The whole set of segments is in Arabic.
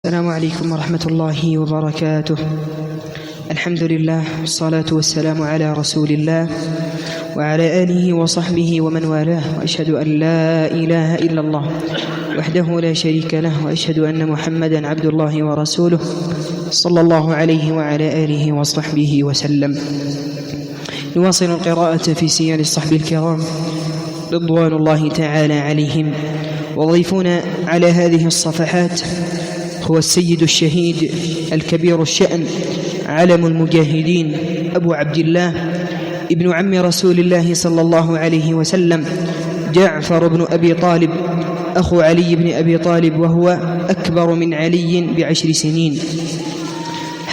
السلام عليكم ورحمة الله وبركاته. الحمد لله والصلاة والسلام على رسول الله وعلى آله وصحبه ومن والاه، وأشهد أن لا إله إلا الله وحده لا شريك له، وأشهد أن محمدا عبد الله ورسوله صلى الله عليه وعلى آله وصحبه وسلم. نواصل القراءة في سير الصحب الكرام رضوان الله تعالى عليهم، وضيفنا على هذه الصفحات هو السيد الشهيد الكبير الشأن علم المجاهدين أبو عبد الله ابن عم رسول الله صلى الله عليه وسلم، جعفر بن أبي طالب أخو علي بن أبي طالب، وهو أكبر من علي ب10 سنين.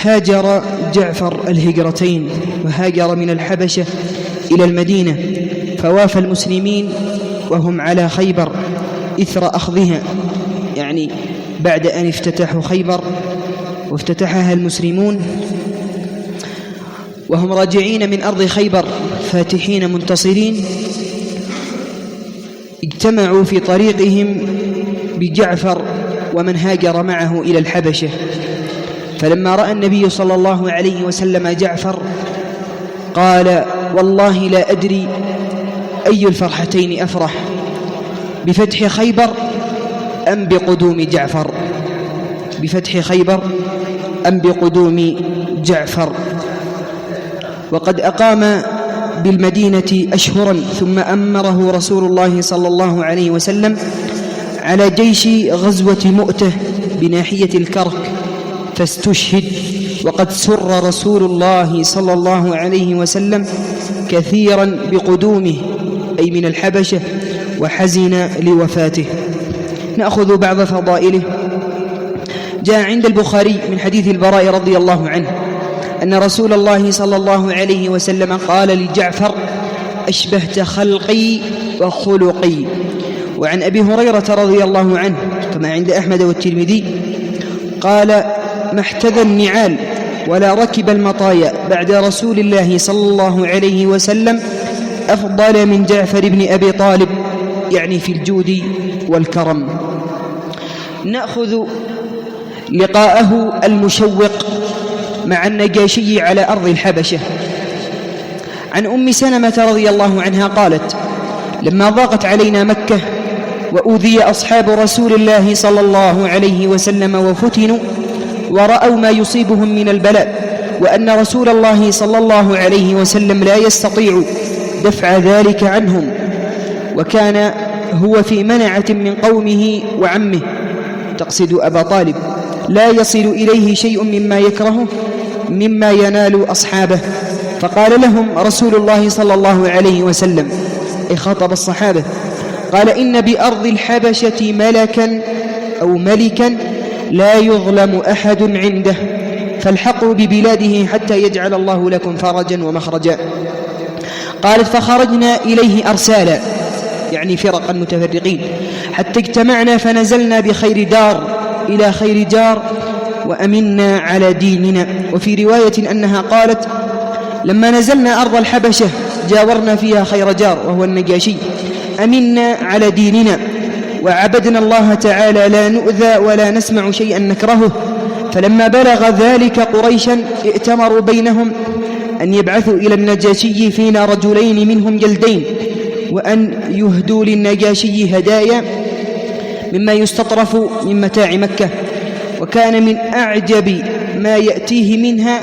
هاجر جعفر الهجرتين، وهاجر من الحبشة إلى المدينة، فوافى المسلمين وهم على خيبر إثر أخذها، يعني بعد أن افتتحوا خيبر وافتتحها المسلمون وهم راجعين من أرض خيبر فاتحين منتصرين، اجتمعوا في طريقهم بجعفر ومن هاجر معه إلى الحبشة. فلما رأى النبي صلى الله عليه وسلم جعفر قال: والله لا أدري أي الفرحتين أفرح، بفتح خيبر أم بقدوم جعفر، بفتح خيبر أم بقدوم جعفر. وقد أقام بالمدينة أشهرا، ثم أمره رسول الله صلى الله عليه وسلم على جيش غزوة مؤتة بناحية الكرك فاستشهد. وقد سر رسول الله صلى الله عليه وسلم كثيرا بقدومه أي من الحبشة، وحزن لوفاته. نأخذ بعض فضائله. جاء عند البخاري من حديث البراء رضي الله عنه أن رسول الله صلى الله عليه وسلم قال لجعفر: أشبهت خلقي وخلقي. وعن أبي هريرة رضي الله عنه كما عند أحمد والترمذي قال: ما احتذى النعال ولا ركب المطايا بعد رسول الله صلى الله عليه وسلم أفضل من جعفر بن أبي طالب، يعني في الجود والكرم. نأخذ لقاءه المشوق مع النجاشي على أرض الحبشة. عن أم سلمة رضي الله عنها قالت: لما ضاقت علينا مكة وأوذي أصحاب رسول الله صلى الله عليه وسلم وفتنوا ورأوا ما يصيبهم من البلاء، وأن رسول الله صلى الله عليه وسلم لا يستطيع دفع ذلك عنهم، وكان هو في منعة من قومه وعمه، تقصد أبا طالب، لا يصل إليه شيء مما يكرهه مما ينال أصحابه، فقال لهم رسول الله صلى الله عليه وسلم، أي خاطب الصحابة، قال: إن بأرض الحبشة ملكا أو ملكا لا يظلم أحد عنده، فالحقوا ببلاده حتى يجعل الله لكم فرجا ومخرجا. قالت: فخرجنا إليه أرسالا، يعني فرقا متفرقين، حتى اجتمعنا فنزلنا بخير دار إلى خير جار وأمنا على ديننا. وفي رواية أنها قالت: لما نزلنا أرض الحبشة جاورنا فيها خير جار وهو النجاشي، أمنا على ديننا وعبدنا الله تعالى لا نؤذى ولا نسمع شيئا نكرهه. فلما بلغ ذلك قريشا ائتمروا بينهم أن يبعثوا إلى النجاشي فينا رجلين منهم جلدين، وأن يهدوا للنجاشي هدايا مما يستطرف من متاع مكة. وكان من أعجب ما يأتيه منها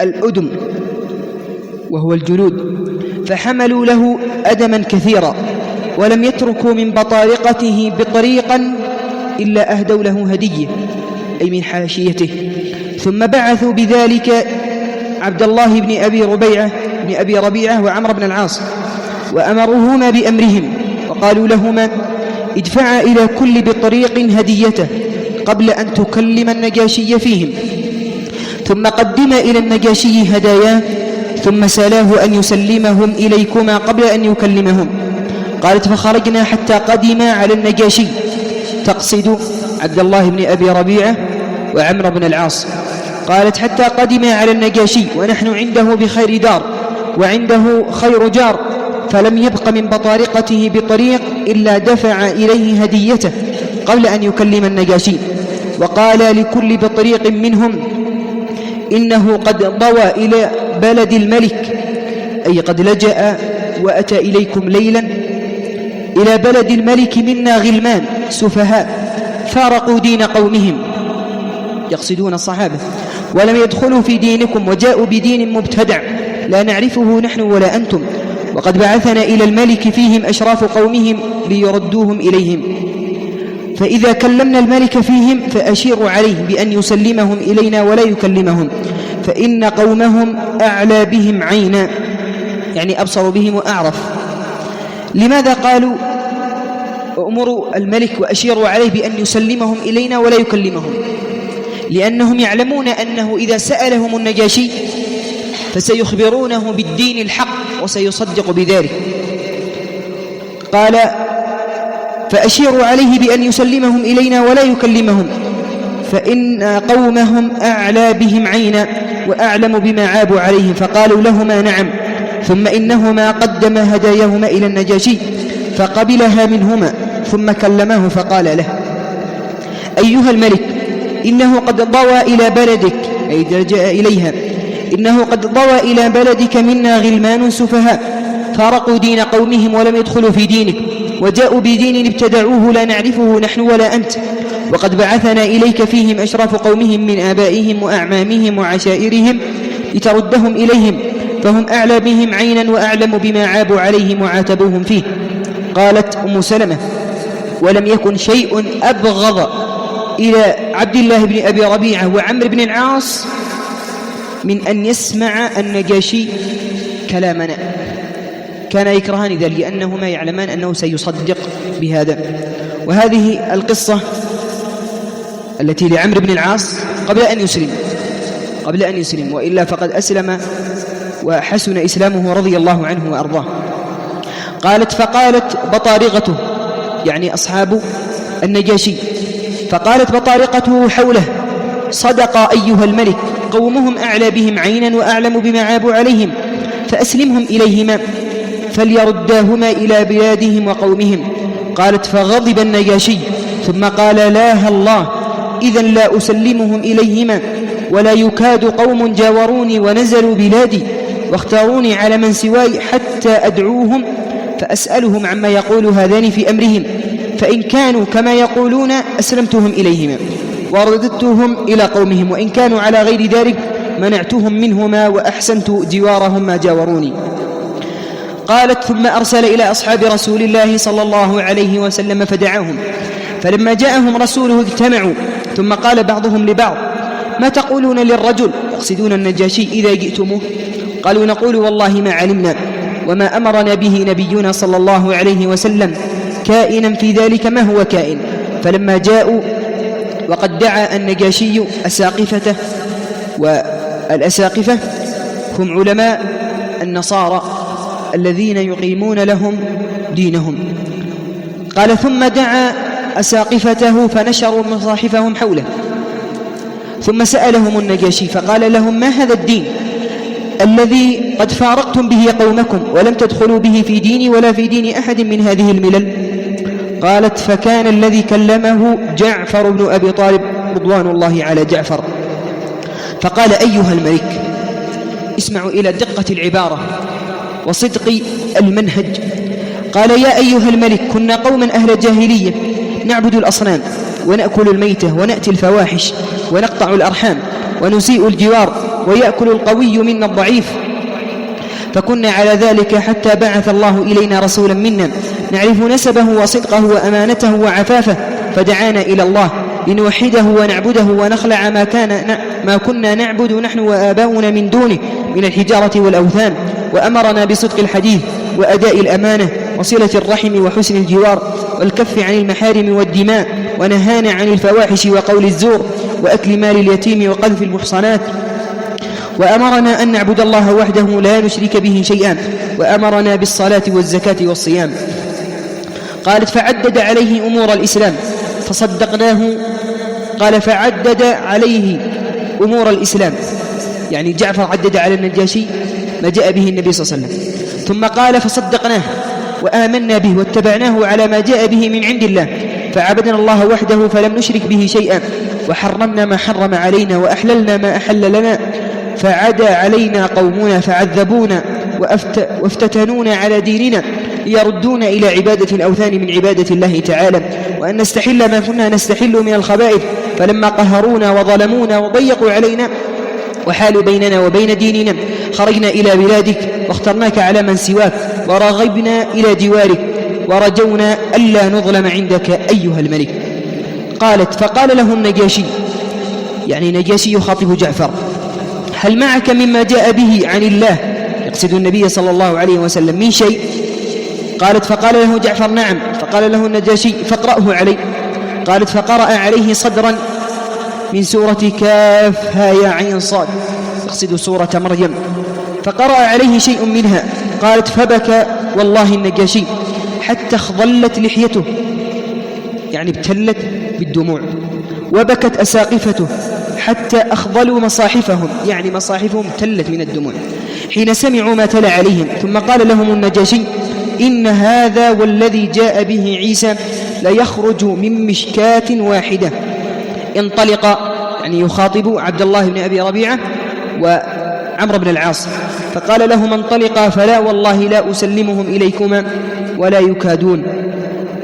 الأدم وهو الجلود، فحملوا له أدما كثيرا، ولم يتركوا من بطارقته بطريقا إلا أهدوا له هدية، أي من حاشيته. ثم بعثوا بذلك عبد الله بن أبي ربيعة وعمر بن العاص، وأمروهما بأمرهم، وقالوا لهما: ادفعا إلى كل بطريق هديته قبل أن تكلم النجاشي فيهم، ثم قدما إلى النجاشي هداياه، ثم سالاه أن يسلمهم إليكما قبل أن يكلمهم. قالت: فخرجنا حتى قدما على النجاشي، تقصد عبد الله بن أبي ربيعة وعمر بن العاص. قالت: حتى قدما على النجاشي ونحن عنده بخير دار وعنده خير جار، فلم يبق من بطارقته بطريق إلا دفع إليه هديته قبل أن يكلم النجاشي. وقال لكل بطريق منهم إنه قد ضوى إلى بلد الملك، أي قد لجأ وأتى إليكم ليلا إلى بلد الملك منا غلمان سفهاء فارقوا دين قومهم، يقصدون الصحابة، ولم يدخلوا في دينكم وجاءوا بدين مبتدع لا نعرفه نحن ولا أنتم، وقد بعثنا إلى الملك فيهم أشراف قومهم ليردوهم إليهم، فإذا كلمنا الملك فيهم فأشيروا عليه بأن يسلمهم إلينا ولا يكلمهم، فإن قومهم أعلى بهم عينا، يعني أبصر بهم وأعرف. لماذا قالوا أمروا الملك وأشيروا عليه بأن يسلمهم إلينا ولا يكلمهم؟ لأنهم يعلمون أنه إذا سألهم النجاشي فسيخبرونه بالدين الحق وسيصدق بذلك. قال فأشيروا عليه بأن يسلمهم إلينا ولا يكلمهم، فإن قومهم أعلى بهم عينا وأعلم بما عابوا عليه، فقالوا لهما نعم، ثم إنهما قدم هداياهما إلى النجاشي فقبلها منهما، ثم كلماه فقال له أيها الملك إنه قد ضوى إلى بلدك، أي جاء إليها، إنه قد ضوى إلى بلدك منا غلمان سفهاء فارقوا دين قومهم ولم يدخلوا في دينك، وجاءوا بدين ابتدعوه لا نعرفه نحن ولا أنت، وقد بعثنا إليك فيهم أشراف قومهم من آبائهم وأعمامهم وعشائرهم لتردهم إليهم، فهم أعلى بهم عينا وأعلم بما عابوا عليهم وعاتبوهم فيه. قالت أم سلمة ولم يكن شيء أبغض إلى عبد الله بن أبي ربيعة وعمرو بن العاص من أن يسمع النجاشي كلامنا، كان يكرهان ذلك لأنهما يعلمان أنه سيصدق بهذا. وهذه القصة التي لعمرو بن العاص قبل أن يسلم، وإلا فقد أسلم وحسن إسلامه رضي الله عنه وأرضاه. قالت فقالت بطارقته، يعني أصحاب النجاشي، فقالت بطارقته حوله صدق أيها الملك، قومهم أعلى بهم عينا وأعلم بما عابوا عليهم، فأسلمهم إليهما فليرداهما إلى بلادهم وقومهم. قالت فغضب النجاشي ثم قال لا الله إذن لا أسلمهم إليهما، ولا يكاد قوم جاوروني ونزلوا بلادي واختاروني على من سواي حتى أدعوهم فأسألهم عما يقول هذان في أمرهم، فإن كانوا كما يقولون أسلمتهم إليهما ورددتهم إلى قومهم، وإن كانوا على غير ذلك منعتهم منهما وأحسنت جوارهم ما جاوروني. قالت ثم أرسل إلى أصحاب رسول الله صلى الله عليه وسلم فدعاهم، فلما جاءهم رسوله اجتمعوا، ثم قال بعضهم لبعض ما تقولون للرجل، يقصدون النجاشي، إذا جئتموه؟ قالوا نقول والله ما علمنا وما أمرنا به نبينا صلى الله عليه وسلم كائنا في ذلك ما هو كائن. فلما جاءوا وقد دعا النجاشي أساقفته، والأساقفة هم علماء النصارى الذين يقيمون لهم دينهم. قال ثم دعا أساقفته فنشروا مصاحفهم حوله، ثم سألهم النجاشي فقال لهم ما هذا الدين الذي قد فارقتم به قومكم ولم تدخلوا به في ديني ولا في دين أحد من هذه الملل؟ قالت فكان الذي كلمه جعفر بن أبي طالب رضوان الله على جعفر، فقال أيها الملك، اسمعوا إلى دقة العبارة وصدق المنهج. قال يا أيها الملك كنا قوما أهل جاهلية نعبد الأصنام ونأكل الميتة ونأتي الفواحش ونقطع الأرحام ونسيء الجوار ويأكل القوي منا الضعيف، فكنا على ذلك حتى بعث الله إلينا رسولا منا نعرف نسبه وصدقه وأمانته وعفافه، فدعانا إلى الله لنوحده ونعبده ونخلع ما كنا نعبد نحن وآباؤنا من دونه من الحجارة والأوثان، وأمرنا بصدق الحديث وأداء الأمانة وصلة الرحم وحسن الجوار والكف عن المحارم والدماء، ونهانا عن الفواحش وقول الزور وأكل مال اليتيم وقذف المحصنات، وأمرنا أن نعبد الله وحده لا نشرك به شيئا، وأمرنا بالصلاة والزكاة والصيام. قالت فعدد عليه أمور الإسلام فصدقناه. قال فعدد عليه أمور الإسلام، يعني جعفر عدد على النجاشي ما جاء به النبي صلى الله عليه وسلم، ثم قال فصدقناه وآمنا به واتبعناه على ما جاء به من عند الله، فعبدنا الله وحده فلم نشرك به شيئا، وحرمنا ما حرم علينا وأحللنا ما أحل لنا، فعدا علينا قومنا فعذبونا وافتتنونا على ديننا ليردونا إلى عبادة الأوثان من عبادة الله تعالى، وأن نستحل ما كنا نستحل من الخبائث، فلما قهرونا وظلمونا وضيقوا علينا وحالوا بيننا وبين ديننا خرجنا إلى بلادك واخترناك على من سواك، ورغبنا إلى جوارك، ورجونا ألا نظلم عندك أيها الملك. قالت: فقال له النجاشي، يعني نجاشي يخاطب جعفر: هل معك مما جاء به عن الله، يقصد النبي صلى الله عليه وسلم، من شيء؟ قالت: فقال له جعفر: نعم. فقال له النجاشي: فاقرأه علي. قالت: فقرأ عليه صدرا من سورة كاف ها يا عين صاد، يقصد سورة مريم، فقرأ عليه شيء منها. قالت: فبكى والله النجاشي حتى اخضلت لحيته، يعني ابتلت بالدموع، وبكت أساقفته حتى أخضلوا مصاحفهم، يعني مصاحفهم ابتلت من الدموع حين سمعوا ما تلا عليهم. ثم قال لهم النجاشي: إن هذا والذي جاء به عيسى ليخرج من مشكاة واحدة. انطلق، يعني يخاطب عبد الله بن أبي ربيعة وعمرو بن العاص، فقال لهما: انطلقا فلا والله لا أسلمهم إليكما ولا يكادون.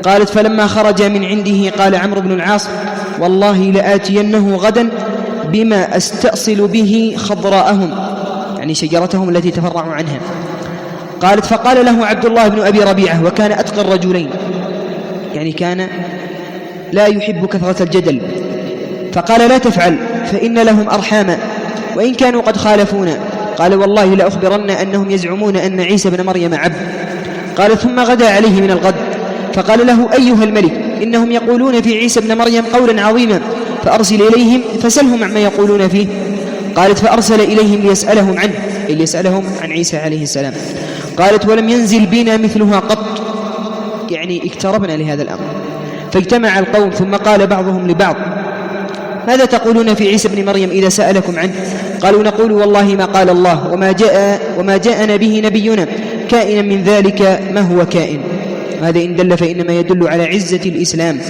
قالت: فلما خرج من عنده قال عمرو بن العاص: والله لآتينه غدا بما أستأصل به خضراءهم، يعني شجرتهم التي تفرعوا عنها. قالت: فقال له عبد الله بن أبي ربيعة، وكان أتقى الرجلين، يعني كان لا يحب كثرة الجدل، فقال: لا تفعل فإن لهم أرحاما وإن كانوا قد خالفونا. قال: والله لأخبرن أنهم يزعمون أن عيسى بن مريم عبد. قال: ثم غدا عليه من الغد فقال له: أيها الملك، إنهم يقولون في عيسى بن مريم قولا عظيما، فأرسل إليهم فسلهم عما يقولون فيه. قالت: فأرسل إليهم ليسألهم عنه، ليسألهم عن عيسى عليه السلام. قالت: ولم ينزل بنا مثلها قط، يعني اقتربنا لهذا الأمر. فاجتمع القوم ثم قال بعضهم لبعض: ماذا تقولون في عيسى بن مريم إذا سألكم عنه؟ قالوا: نقول والله ما قال الله وما جاءنا به نبينا، كائنا من ذلك ما هو كائن. هذا إن دل فإنما يدل على عزة الإسلام.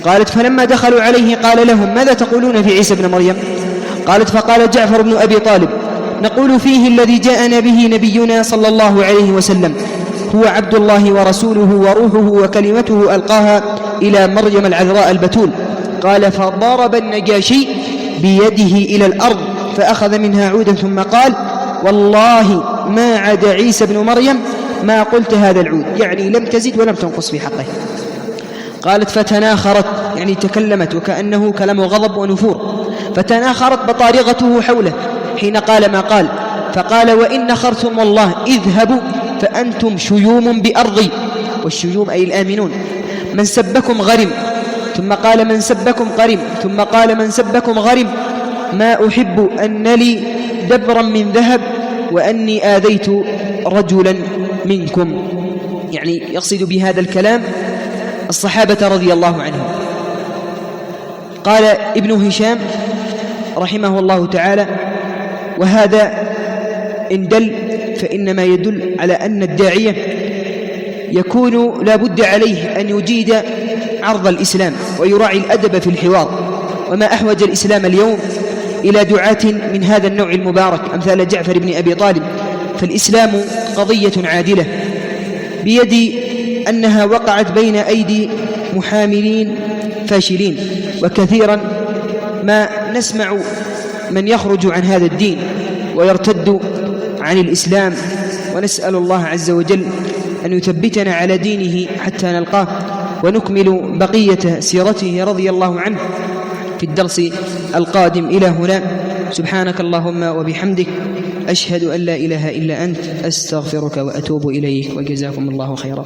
قالت: فلما دخلوا عليه قال لهم: ماذا تقولون في عيسى بن مريم؟ قالت: فقال جعفر بن أبي طالب: نقول فيه الذي جاءنا به نبينا صلى الله عليه وسلم، هو عبد الله ورسوله وروحه وكلمته ألقاها إلى مريم العذراء البتول. قال: فضرب النجاشي بيده إلى الأرض فأخذ منها عودا ثم قال: والله ما عاد عيسى بن مريم ما قلت هذا العود، يعني لم تزد ولم تنقص في حقه. قالت: فتناخرت، يعني تكلمت وكأنه كلام غضب ونفور، فتناخرت بطارغته حوله حين قال ما قال، فقال: وإن نخرتم والله اذهبوا فأنتم شيوم بأرضي، والشيوم أي الآمنون، من سبكم غرم. ثم قال: من سبكم قرم. ثم قال: من سبكم غرم، ما أحب أن لي دبرا من ذهب وأني آذيت رجلا منكم، يعني يقصد بهذا الكلام الصحابة رضي الله عنهم. قال ابن هشام رحمه الله تعالى: وهذا إن دل فإنما يدل على أن الداعية يكون لا بد عليه أن يجيد عرض الإسلام ويراعي الأدب في الحوار، وما أحوج الإسلام اليوم إلى دعاة من هذا النوع المبارك أمثال جعفر بن أبي طالب. فالإسلام قضية عادلة بيد أنها وقعت بين أيدي محاملين فاشلين، وكثيرا ما نسمع من يخرج عن هذا الدين ويرتد عن الإسلام، ونسأل الله عز وجل أن يثبتنا على دينه حتى نلقاه، ونكمل بقية سيرته رضي الله عنه في الدرس القادم. إلى هنا، سبحانك اللهم وبحمدك، أشهد أن لا إله إلا أنت، أستغفرك وأتوب إليك، وجزاكم الله خيرا.